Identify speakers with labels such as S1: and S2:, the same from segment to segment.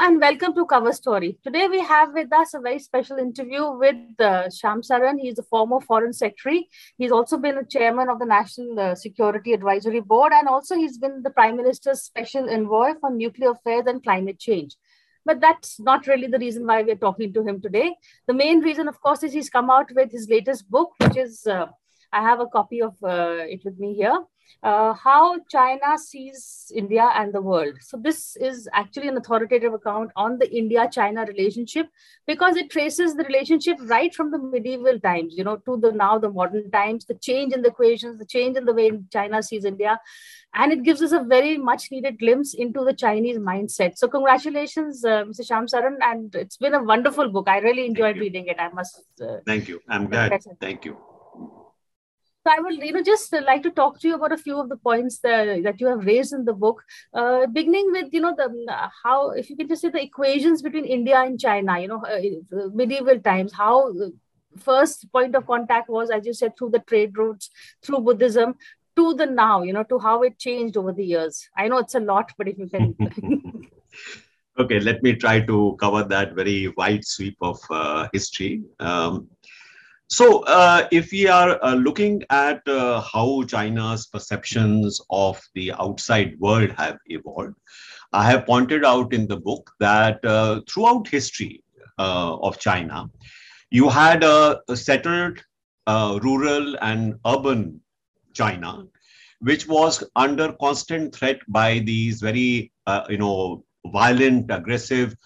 S1: and welcome to Cover Story. Today we have with us a very special interview with Shyam Saran. He is a former Foreign Secretary. He's also been a chairman of the National Security Advisory Board, and also he's been the Prime Minister's Special Envoy for Nuclear Affairs and Climate Change. But that's not really the reason why we're talking to him today. The main reason, of course, is he's come out with his latest book, which is, I have a copy of it with me here. How China sees India and the world. So this is actually an authoritative account on the India-China relationship, because it traces the relationship right from the medieval times, to the modern times, the change in the equations, the change in the way China sees India. And it gives us a very much needed glimpse into the Chinese mindset. So congratulations, Mr. Shyam Saran. And it's been a wonderful book. I really enjoyed reading it. I must.
S2: Thank you. I'm glad. Thank you.
S1: So I will, just like to talk to you about a few of the points that you have raised in the book, beginning with, how, if you can just say the equations between India and China, medieval times, how first point of contact was, as you said, through the trade routes, through Buddhism, to the now, to how it changed over the years. I know it's a lot, but if you can.
S2: Okay, let me try to cover that very wide sweep of history. So if we are looking at how China's perceptions of the outside world have evolved, I have pointed out in the book that throughout history of China, you had a settled rural and urban China, which was under constant threat by these very, violent, aggressive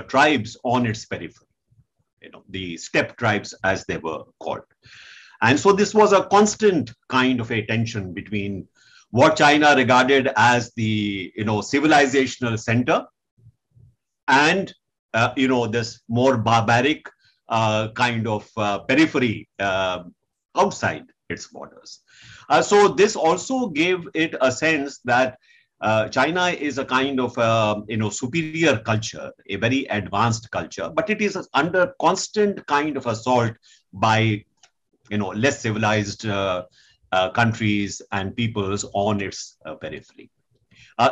S2: tribes on its periphery. The steppe tribes, as they were called. And so this was a constant kind of a tension between what China regarded as the, civilizational center and, this more barbaric kind of periphery outside its borders. So this also gave it a sense that China is a kind of, superior culture, a very advanced culture, but it is under constant kind of assault by, less civilized countries and peoples on its periphery.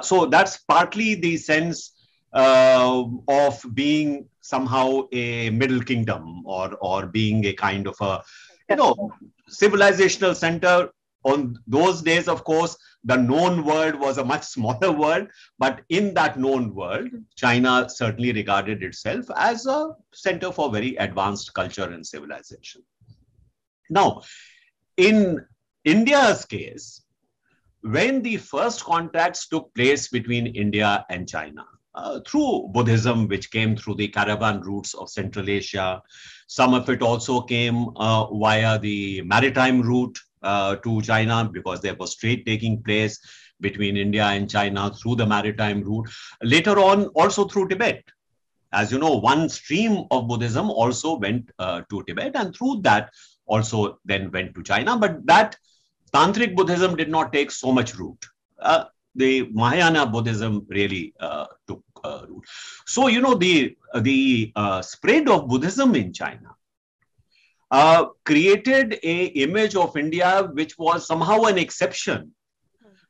S2: So that's partly the sense of being somehow a middle kingdom or being a kind of a, civilizational center. On those days, of course, the known world was a much smaller world, but in that known world, China certainly regarded itself as a center for very advanced culture and civilization. Now, in India's case, when the first contacts took place between India and China, through Buddhism, which came through the caravan routes of Central Asia, some of it also came via the maritime route to China, because there was trade taking place between India and China through the maritime route. Later on, also through Tibet. As you know, one stream of Buddhism also went to Tibet, and through that also then went to China. But that Tantric Buddhism did not take so much root. The Mahayana Buddhism really took root. So, the spread of Buddhism in China created an image of India which was somehow an exception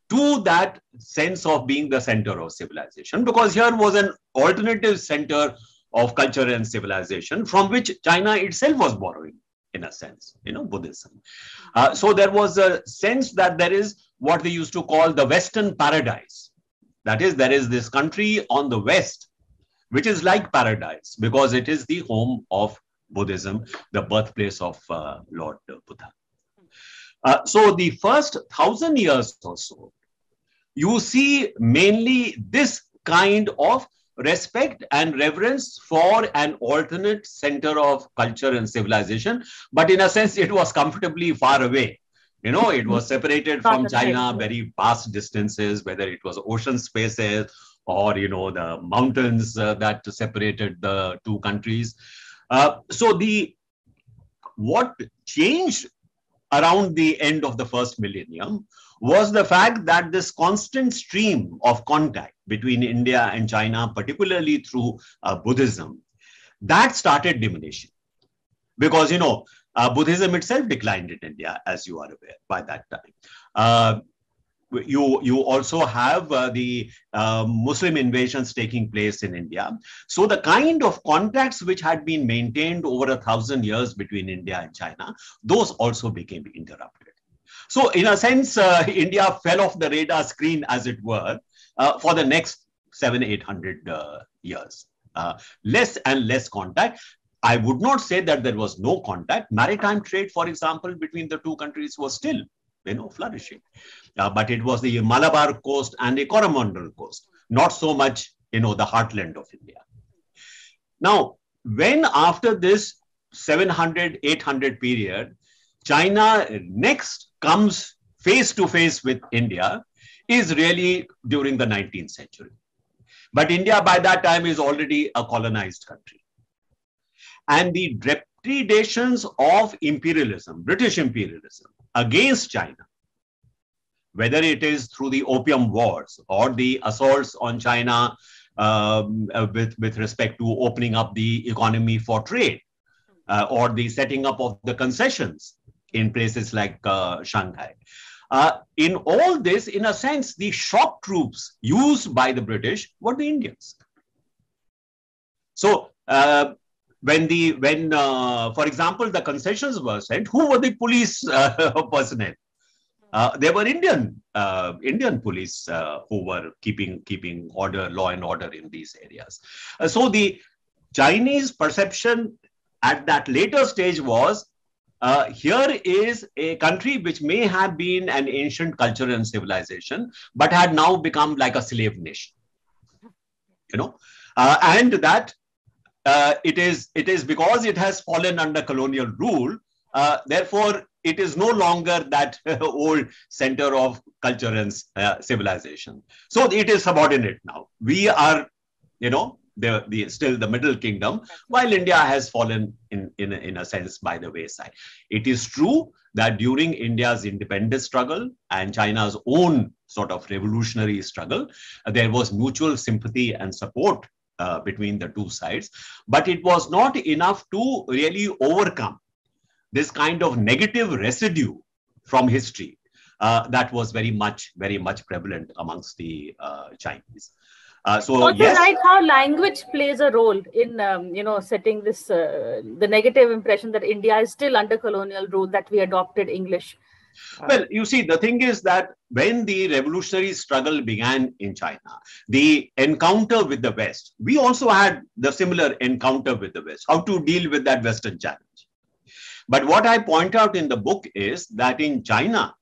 S2: to that sense of being the center of civilization, because here was an alternative center of culture and civilization from which China itself was borrowing, in a sense, Buddhism. So there was a sense that there is what we used to call the Western paradise. That is, there is this country on the West, which is like paradise because it is the home of Buddhism, the birthplace of Lord Buddha. So the first 1,000 years or so, you see mainly this kind of respect and reverence for an alternate center of culture and civilization. But in a sense, it was comfortably far away. It was separated from China very vast distances, whether it was ocean spaces or, the mountains that separated the two countries. So what changed around the end of the first millennium was the fact that this constant stream of contact between India and China, particularly through Buddhism, that started diminishing. Because, Buddhism itself declined in India, as you are aware, by that time. you also have the Muslim invasions taking place in India. So the kind of contacts which had been maintained over 1,000 years between India and China, those also became interrupted. So in a sense, India fell off the radar screen, as it were, for the next 700-800 years. Less and less contact. I would not say that there was no contact. Maritime trade, for example, between the two countries was still, flourishing. But it was the Malabar coast and the Coromandel coast, not so much, the heartland of India. Now, when after this 700, 800 period, China next comes face to face with India is really during the 19th century. But India by that time is already a colonized country. And the depredations of imperialism, British imperialism against China, whether it is through the Opium Wars or the assaults on China with respect to opening up the economy for trade, or the setting up of the concessions in places like Shanghai. In all this, in a sense, the shock troops used by the British were the Indians. So when, for example, the concessions were sent, who were the police personnel? They were Indian police who were keeping order, law and order in these areas. So the Chinese perception at that later stage was, here is a country which may have been an ancient culture and civilization, but had now become like a slave nation. And that it is because it has fallen under colonial rule. Therefore, it is no longer that old center of culture and civilization. So it is subordinate now. We are, still the Middle Kingdom, while India has fallen in a sense by the wayside. It is true that during India's independence struggle and China's own sort of revolutionary struggle, there was mutual sympathy and support between the two sides, but it was not enough to really overcome this kind of negative residue from history that was very much prevalent amongst the Chinese. So
S1: also,
S2: yes,
S1: right, how language plays a role in setting this the negative impression that India is still under colonial rule, that we adopted English.
S2: Well, you see, the thing is that when the revolutionary struggle began in China, the encounter with the West, we also had the similar encounter with the West, how to deal with that Western challenge. But what I point out in the book is that in China,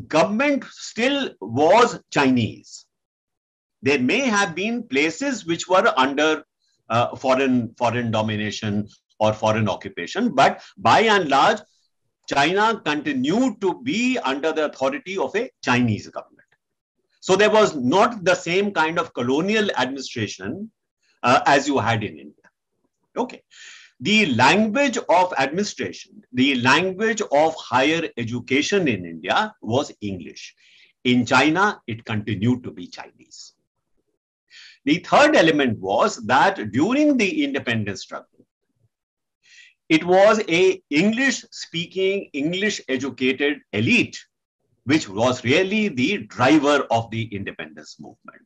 S2: government still was Chinese. There may have been places which were under foreign domination or foreign occupation, but by and large, China continued to be under the authority of a Chinese government. So there was not the same kind of colonial administration as you had in India. Okay. The language of administration, the language of higher education in India was English. In China, it continued to be Chinese. The third element was that during the independence struggle, it was a English-speaking, English-educated elite, which was really the driver of the independence movement.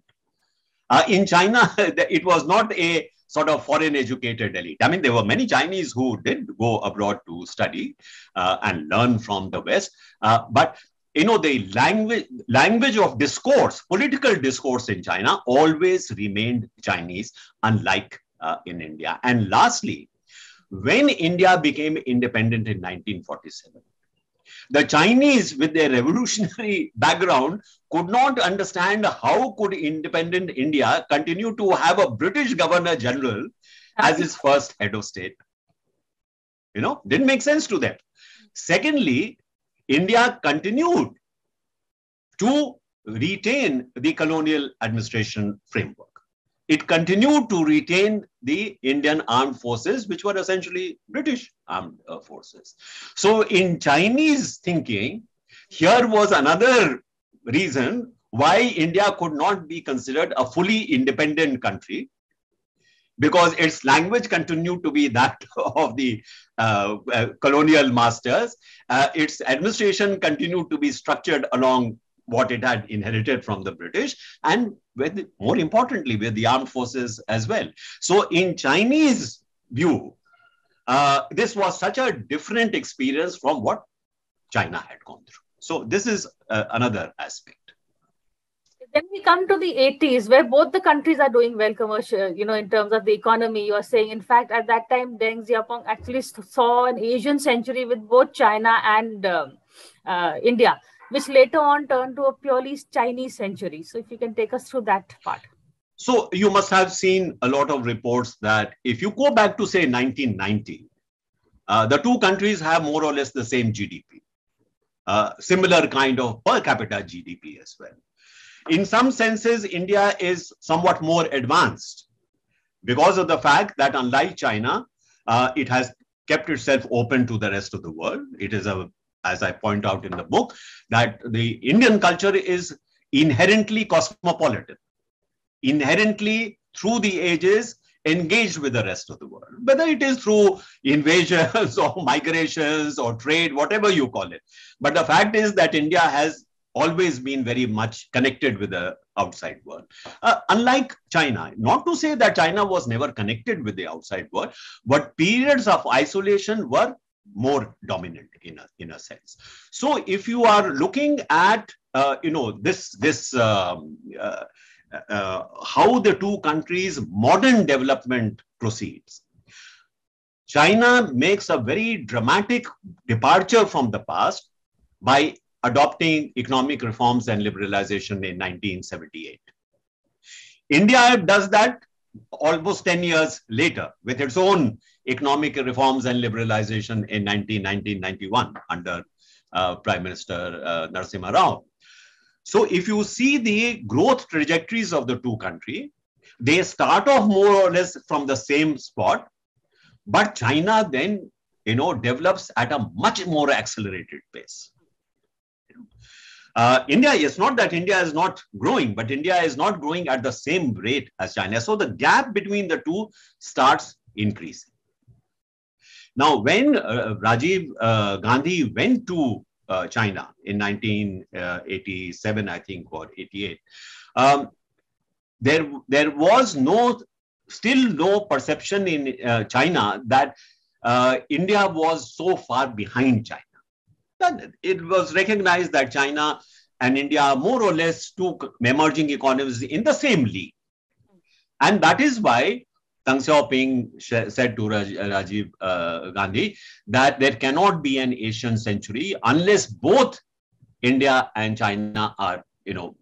S2: In China, it was not a sort of foreign educated elite. I mean, there were many Chinese who did go abroad to study and learn from the West. But, the language of discourse, political discourse in China always remained Chinese, unlike in India. And lastly, when India became independent in 1947, the Chinese, with their revolutionary background, could not understand how could independent India continue to have a British governor general as its first head of state. Didn't make sense to them. Secondly, India continued to retain the colonial administration framework. It continued to retain the Indian armed forces, which were essentially British armed forces. So in Chinese thinking, here was another reason why India could not be considered a fully independent country, because its language continued to be that of the colonial masters. Its administration continued to be structured along what it had inherited from the British, and with, more importantly, with the armed forces as well. So in Chinese view, this was such a different experience from what China had gone through. So this is another aspect.
S1: Then we come to the 80s, where both the countries are doing well commercial, in terms of the economy. You are saying, in fact, at that time, Deng Xiaoping actually saw an Asian century with both China and India, which later on turned to a purely Chinese century. So if you can take us through that part.
S2: So you must have seen a lot of reports that if you go back to, say, 1990, the two countries have more or less the same GDP, similar kind of per capita GDP as well. In some senses, India is somewhat more advanced because of the fact that, unlike China, it has kept itself open to the rest of the world. It is, as I point out in the book, that the Indian culture is inherently cosmopolitan, inherently through the ages engaged with the rest of the world, whether it is through invasions or migrations or trade, whatever you call it. But the fact is that India has always been very much connected with the outside world. Unlike China, not to say that China was never connected with the outside world, but periods of isolation were more dominant in a sense. So if you are looking at, how the two countries' modern development proceeds, China makes a very dramatic departure from the past by adopting economic reforms and liberalization in 1978. India does that almost 10 years later with its own economic reforms and liberalization in 1991 under Prime Minister Narasimha Rao. So if you see the growth trajectories of the two countries, they start off more or less from the same spot, but China then, develops at a much more accelerated pace. India, it's not that India is not growing, but India is not growing at the same rate as China. So the gap between the two starts increasing. Now, when Rajiv Gandhi went to China in 1987, I think, or 88, there was still no perception in China that India was so far behind China. It was recognized that China and India more or less took emerging economies in the same league. And that is why Deng Xiaoping said to Rajiv Gandhi that there cannot be an Asian century unless both India and China are,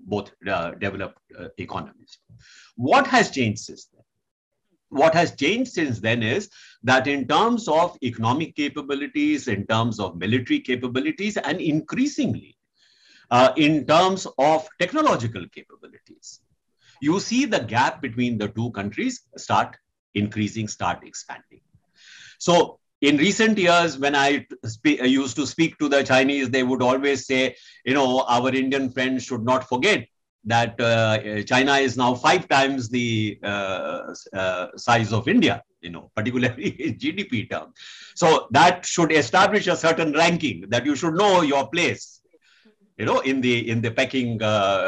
S2: both developed economies. What has changed since then? What has changed since then is that in terms of economic capabilities, in terms of military capabilities, and increasingly in terms of technological capabilities, you see the gap between the two countries start increasing, start expanding. So in recent years, when I used to speak to the Chinese, they would always say, our Indian friends should not forget that China is now 5 times the size of India, particularly in GDP terms. So that should establish a certain ranking, that you should know your place, in the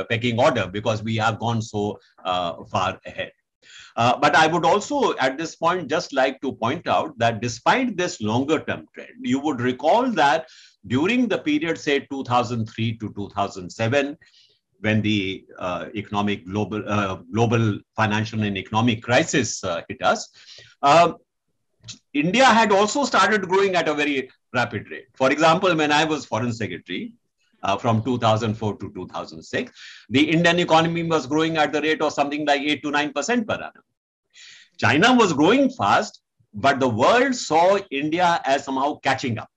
S2: pecking order, because we have gone so far ahead. But I would also, at this point, just like to point out that despite this longer term trend, you would recall that during the period, say, 2003 to 2007, when the global financial and economic crisis hit us, India had also started growing at a very rapid rate. For example, when I was Foreign Secretary from 2004 to 2006, the Indian economy was growing at the rate of something like 8 to 9% per annum. China was growing fast, but the world saw India as somehow catching up.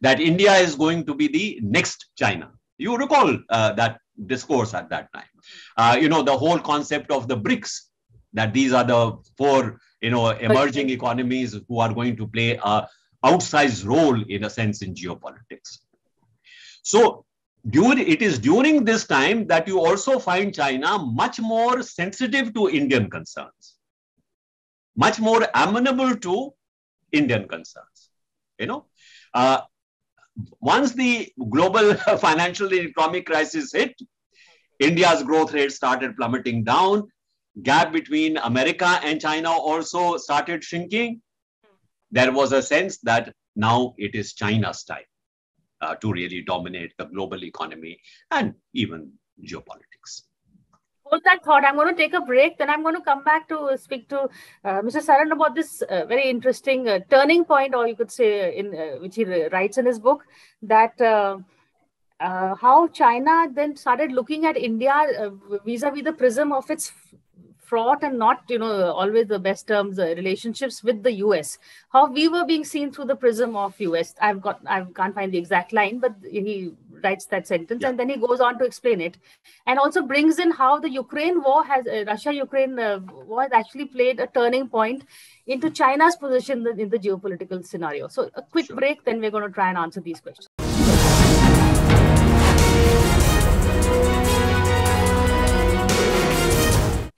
S2: That India is going to be the next China. You recall that discourse at that time. The whole concept of the BRICS, that these are the 4, emerging economies who are going to play an outsized role, in a sense, in geopolitics. So it is during this time that you also find China much more sensitive to Indian concerns. much more amenable to Indian concerns. You know, uh, once the global financial and economic crisis hit, India's growth rate started plummeting down. Gap between America and China also started shrinking. There was a sense that now it is China's time to really dominate the global economy and even geopolitics.
S1: Hold that thought. I'm going to take a break. Then I'm going to come back to speak to Mr. Saran about this very interesting turning point, or you could say, in which he writes in his book, that how China then started looking at India vis-a-vis the prism of its fraught and not, always the best terms relationships with the US. How we were being seen through the prism of US. I can't find the exact line, but he writes that sentence, and then he goes on to explain it, and also brings in how the Ukraine war has Russia-Ukraine war has actually played a turning point into China's position in the geopolitical scenario. So a quick break, then we're going to try and answer these questions.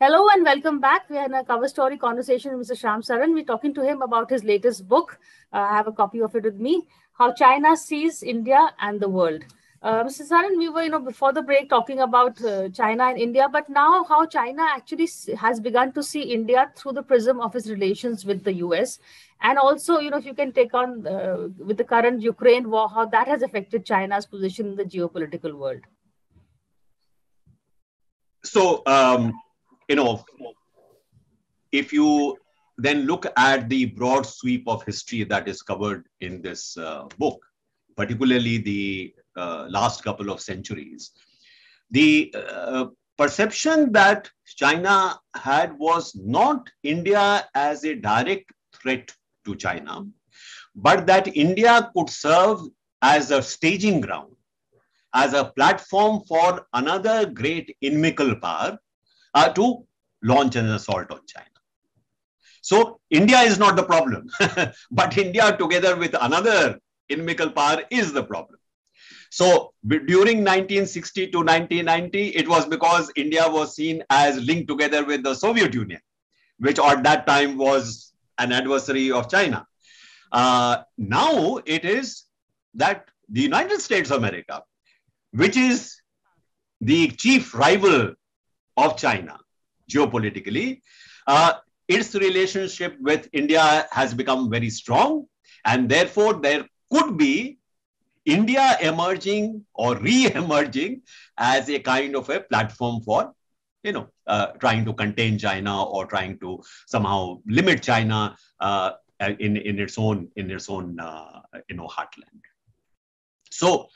S1: Hello and welcome back. We are in a cover story conversation with Mr. Shyam Saran. We're talking to him about his latest book. I have a copy of it with me. How China Sees India and the World. Mr. Saran, we were, before the break talking about China and India, but now how China actually has begun to see India through the prism of its relations with the US. And also, if you can take on with the current Ukraine war, how that has affected China's position in the geopolitical world.
S2: So, if you then look at the broad sweep of history that is covered in this book, particularly the last couple of centuries, the perception that China had was not India as a direct threat to China, but that India could serve as a staging ground, as a platform for another great inimical power to launch an assault on China. So India is not the problem, but India together with another inimical power is the problem. So during 1960 to 1990, it was because India was seen as linked together with the Soviet Union, which at that time was an adversary of China. Now it is that the United States of America, which is the chief rival of China geopolitically, its relationship with India has become very strong, and therefore there could be India emerging or re-emerging as a kind of a platform for, trying to contain China or trying to somehow limit China in its own heartland. So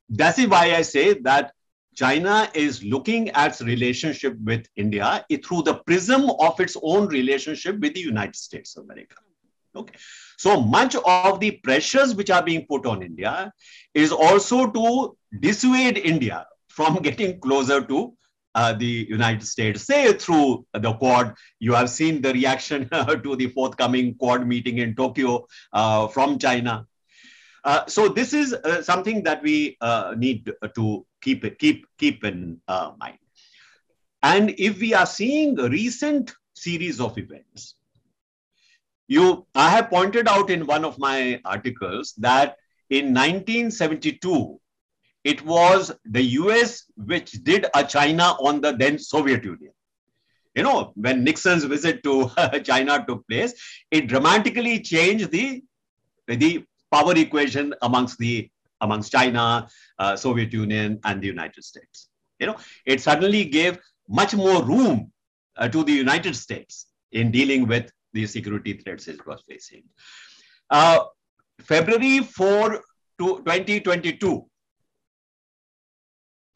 S2: that is why I say that China is looking at its relationship with India through the prism of its own relationship with the United States of America. Okay. So much of the pressures which are being put on India is also to dissuade India from getting closer to the United States, say through the Quad. You have seen the reaction to the forthcoming Quad meeting in Tokyo from China. So this is something that we need to keep in mind. And if we are seeing a recent series of events, I have pointed out in one of my articles that in 1972, it was the US which did a China on the then Soviet Union. When Nixon's visit to China took place, it dramatically changed the power equation amongst China, Soviet Union, and the United States. It suddenly gave much more room to the United States in dealing with the security threats it was facing. February 4 to 2022,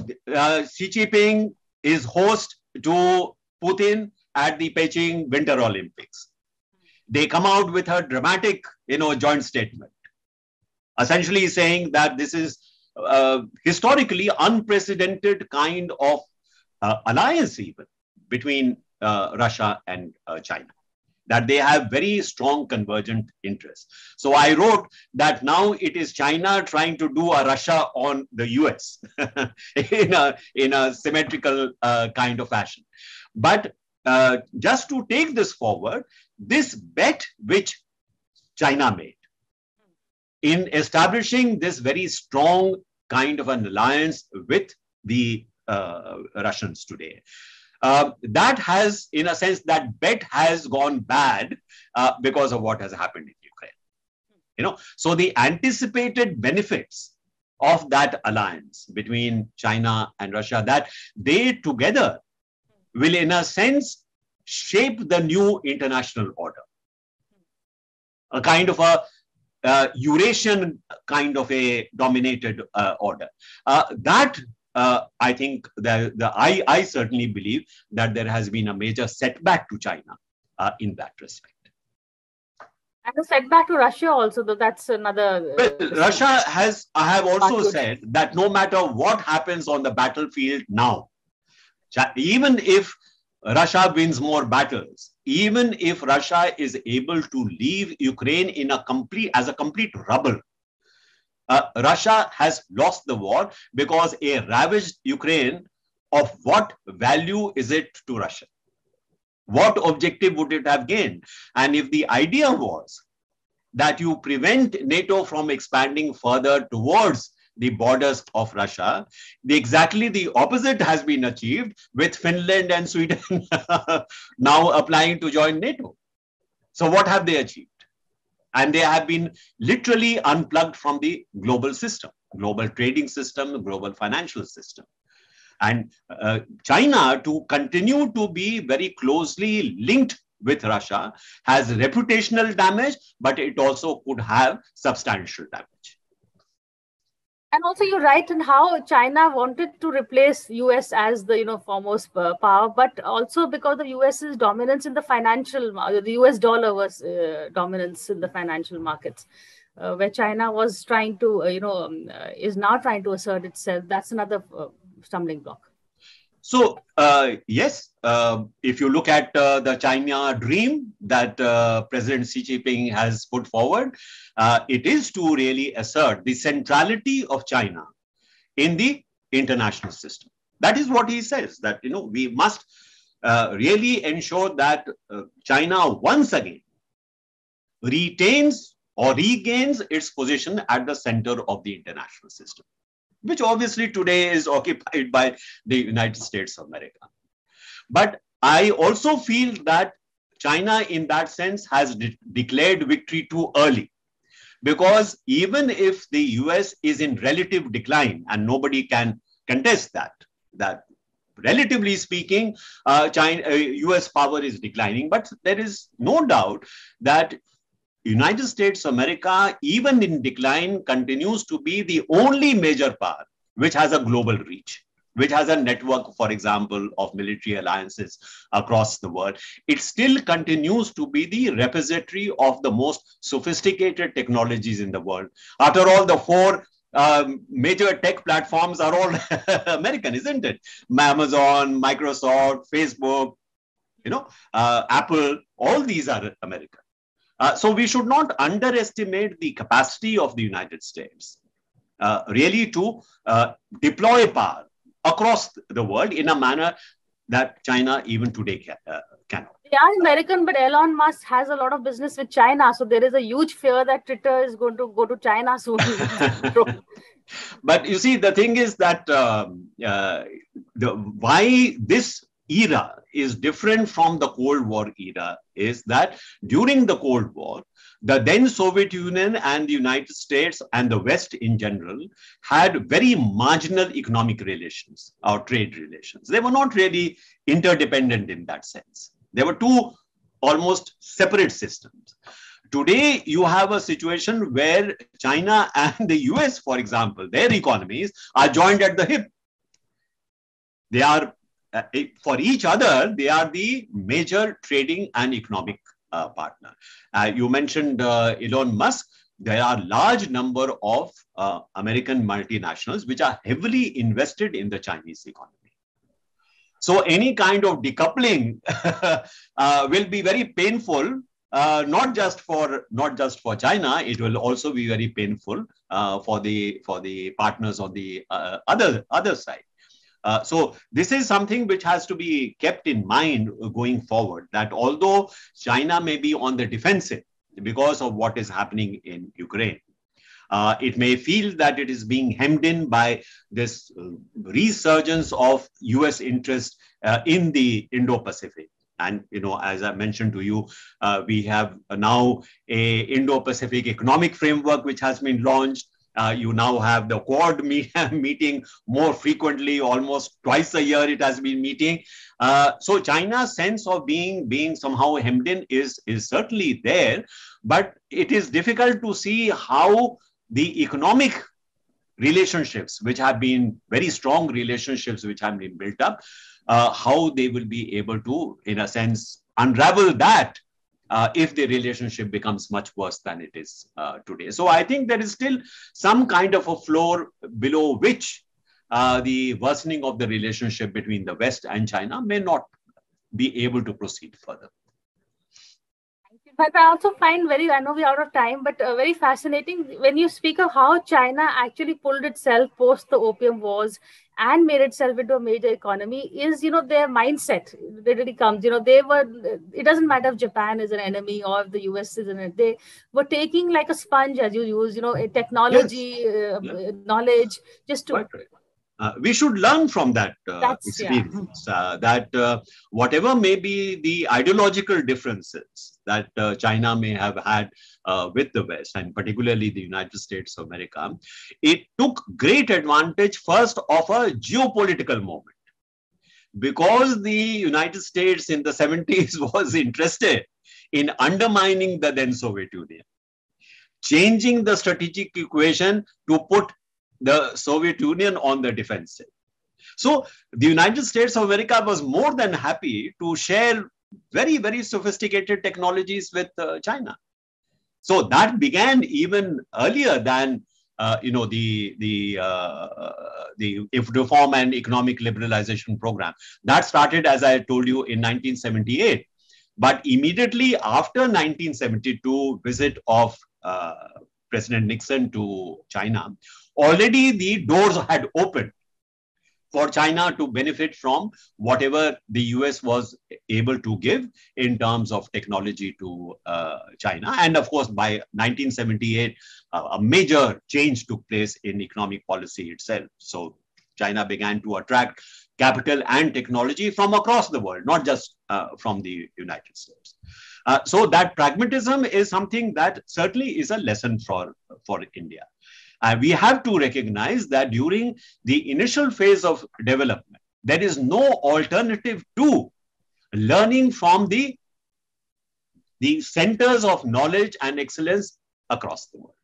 S2: Xi Jinping is host to Putin at the Beijing Winter Olympics. They come out with a dramatic, joint statement, essentially saying that this is historically unprecedented kind of alliance even between Russia and China, that they have very strong convergent interests. So I wrote that now it is China trying to do a Russia on the US in a symmetrical kind of fashion. But just to take this forward, this bet which China made in establishing this very strong kind of an alliance with the Russians today. That has, in a sense, that bet has gone bad because of what has happened in Ukraine. So the anticipated benefits of that alliance between China and Russia, that they together will, in a sense, shape the new international order, a kind of a Eurasian kind of a dominated order. I think I certainly believe that there has been a major setback to China in that respect.
S1: And a setback to Russia also, though that's another.
S2: Well, Russia has, I have also said that no matter what happens on the battlefield now, even if Russia wins more battles, even if Russia is able to leave Ukraine in as a complete rubble, Russia has lost the war, because a ravaged Ukraine, of what value is it to Russia? What objective would it have gained? And if the idea was that you prevent NATO from expanding further towards the borders of Russia, exactly the opposite has been achieved, with Finland and Sweden now applying to join NATO. So what have they achieved? And they have been literally unplugged from the global system, global trading system, global financial system. And China, to continue to be very closely linked with Russia, has reputational damage, but it also could have substantial damage.
S1: And also, you're right in how China wanted to replace US as the foremost power, but also because of US's dominance in the financial, the US dollar was dominance in the financial markets, where China was trying to, is now trying to assert itself. That's another stumbling block.
S2: So, yes, if you look at the China dream that President Xi Jinping has put forward, it is to really assert the centrality of China in the international system. That is what he says, that, we must really ensure that China once again retains or regains its position at the center of the international system, which obviously today is occupied by the United States of America. But I also feel that China, in that sense, has declared victory too early. Because even if the US is in relative decline, and nobody can contest that relatively speaking, US power is declining, but there is no doubt that United States of America, even in decline, continues to be the only major power which has a global reach, which has a network, for example, of military alliances across the world. It still continues to be the repository of the most sophisticated technologies in the world. After all, the four major tech platforms are all American, isn't it? Amazon, Microsoft, Facebook, Apple, all these are American. So we should not underestimate the capacity of the United States really to deploy power across the world in a manner that China even today cannot.
S1: They are American, but Elon Musk has a lot of business with China. So there is a huge fear that Twitter is going to go to China soon.
S2: But you see, the thing is that why this era is different from the Cold War era is that during the Cold War, the then Soviet Union and the United States and the West in general had very marginal economic relations or trade relations. They were not really interdependent in that sense. They were two almost separate systems. Today, you have a situation where China and the US, for example, their economies are joined at the hip. They are, for each other, they are the major trading and economic partner. You mentioned Elon Musk. There are large number of American multinationals which are heavily invested in the Chinese economy. So any kind of decoupling will be very painful, not just for China. It will also be very painful for the partners on the other side. So this is something which has to be kept in mind going forward, that although China may be on the defensive because of what is happening in Ukraine, it may feel that it is being hemmed in by this resurgence of US interest in the Indo-Pacific. And, as I mentioned to you, we have now a Indo-Pacific economic framework which has been launched. You now have the Quad meeting more frequently, almost twice a year it has been meeting. So China's sense of being somehow hemmed in is certainly there, but it is difficult to see how the economic relationships, which have been very strong relationships which have been built up, how they will be able to, in a sense, unravel that if the relationship becomes much worse than it is today. So I think there is still some kind of a floor below which the worsening of the relationship between the West and China may not be able to proceed further.
S1: But I also find I know we're out of time, but very fascinating when you speak of how China actually pulled itself post the Opium Wars and made itself into a major economy is, their mindset that really comes, it doesn't matter if Japan is an enemy or if the US is an enemy. They were taking like a sponge, as you use, technology, yes. Knowledge, just to...
S2: Right. We should learn from that experience, that whatever may be the ideological differences that China may have had with the West, and particularly the United States of America, it took great advantage first of a geopolitical moment, because the United States in the 70s was interested in undermining the then Soviet Union, changing the strategic equation to put the Soviet Union on the defensive. So the United States of America was more than happy to share very, very sophisticated technologies with China. So that began even earlier than the Reform and Economic Liberalization Program. That started, as I told you, in 1978. But immediately after 1972 visit of President Nixon to China, already the doors had opened for China to benefit from whatever the US was able to give in terms of technology to China. And of course, by 1978, a major change took place in economic policy itself. So China began to attract capital and technology from across the world, not just from the United States. So that pragmatism is something that certainly is a lesson for India. We have to recognize that during the initial phase of development, there is no alternative to learning from the centers of knowledge and excellence across the world.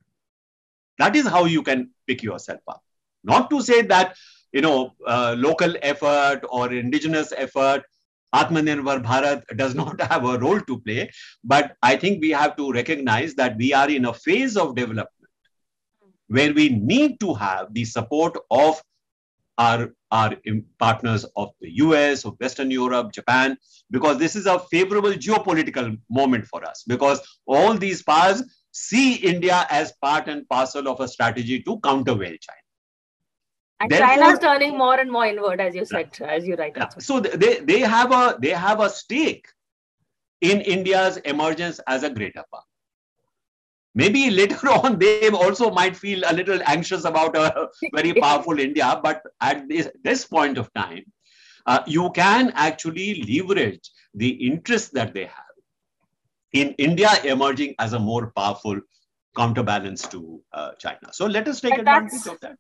S2: That is how you can pick yourself up. Not to say that, local effort or indigenous effort, Atmanirbhar Bharat does not have a role to play, but I think we have to recognize that we are in a phase of development where we need to have the support of our partners of the US, of Western Europe, Japan, because this is a favorable geopolitical moment for us, because all these powers see India as part and parcel of a strategy to countervail China.
S1: And China is turning more and more inward, as you said, as you write.
S2: Yeah. So they have a stake in India's emergence as a greater power. Maybe later on, they also might feel a little anxious about a very powerful India. But at this point of time, you can actually leverage the interest that they have in India emerging as a more powerful counterbalance to China. So let us take advantage of that.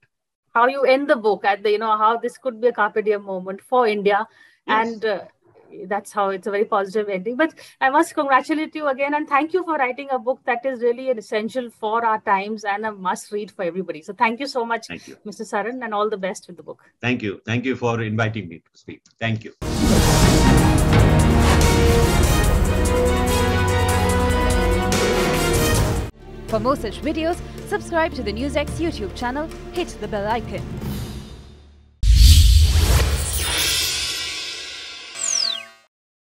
S1: How you end the book at how this could be a carpe diem moment for India. Yes. And that's how it's a very positive ending. But I must congratulate you again and thank you for writing a book that is really an essential for our times and a must read for everybody. So thank you so much, Mr. Saran, and all the best with the book.
S2: Thank you. Thank you for inviting me to speak. Thank you.
S3: For more such videos, subscribe to the NewsX YouTube channel, hit the bell icon.